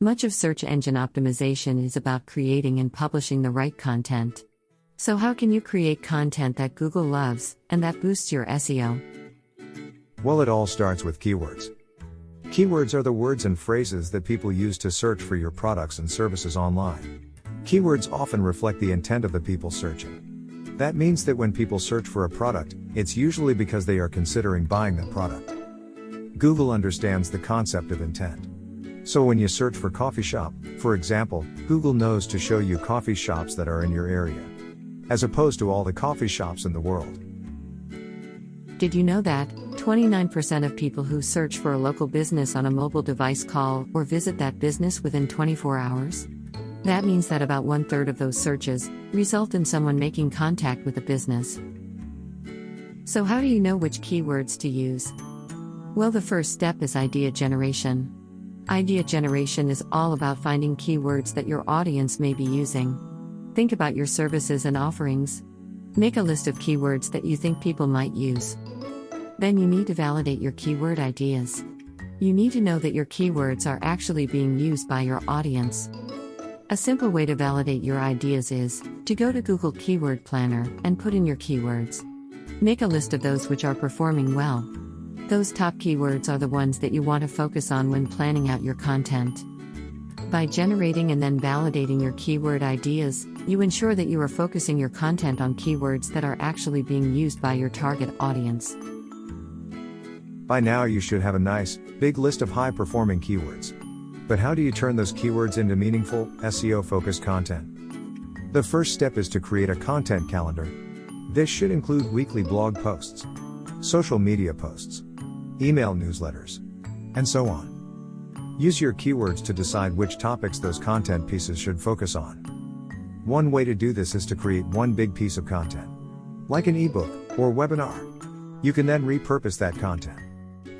Much of search engine optimization is about creating and publishing the right content. So how can you create content that Google loves, and that boosts your SEO? Well, it all starts with keywords. Keywords are the words and phrases that people use to search for your products and services online. Keywords often reflect the intent of the people searching. That means that when people search for a product, it's usually because they are considering buying that product. Google understands the concept of intent. So when you search for coffee shop, for example, Google knows to show you coffee shops that are in your area, as opposed to all the coffee shops in the world. Did you know that 29% of people who search for a local business on a mobile device call or visit that business within 24 hours? That means that about 1/3 of those searches result in someone making contact with a business. So how do you know which keywords to use? Well, the first step is idea generation. Idea generation is all about finding keywords that your audience may be using. Think about your services and offerings. Make a list of keywords that you think people might use. Then you need to validate your keyword ideas. You need to know that your keywords are actually being used by your audience. A simple way to validate your ideas is to go to Google Keyword Planner and put in your keywords. Make a list of those which are performing well. Those top keywords are the ones that you want to focus on when planning out your content. By generating and then validating your keyword ideas, you ensure that you are focusing your content on keywords that are actually being used by your target audience. By now you should have a nice, big list of high-performing keywords. But how do you turn those keywords into meaningful, SEO-focused content? The first step is to create a content calendar. This should include weekly blog posts, social media posts, email newsletters, and so on. Use your keywords to decide which topics those content pieces should focus on. One way to do this is to create one big piece of content, like an ebook or webinar. You can then repurpose that content.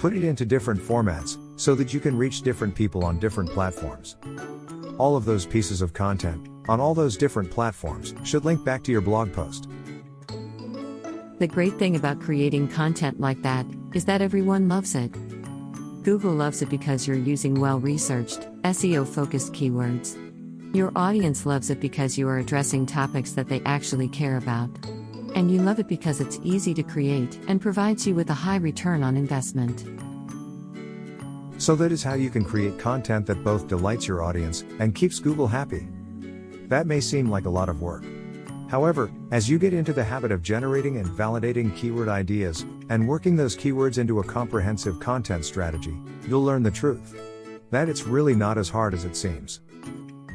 Put it into different formats, so that you can reach different people on different platforms. All of those pieces of content, on all those different platforms, should link back to your blog post. The great thing about creating content like that is that everyone loves it. Google loves it because you're using well-researched, SEO-focused keywords. Your audience loves it because you are addressing topics that they actually care about. And you love it because it's easy to create and provides you with a high return on investment. So that is how you can create content that both delights your audience and keeps Google happy. That may seem like a lot of work. However, as you get into the habit of generating and validating keyword ideas, and working those keywords into a comprehensive content strategy, you'll learn the truth. That it's really not as hard as it seems.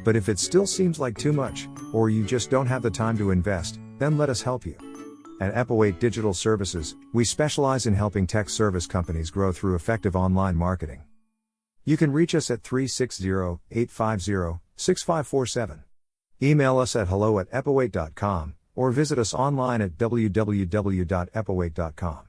But if it still seems like too much, or you just don't have the time to invest, then let us help you. At Epawait Digital Services, we specialize in helping tech service companies grow through effective online marketing. You can reach us at 360-850-6547. Email us at hello@epawait.com, or visit us online at www.epawait.com.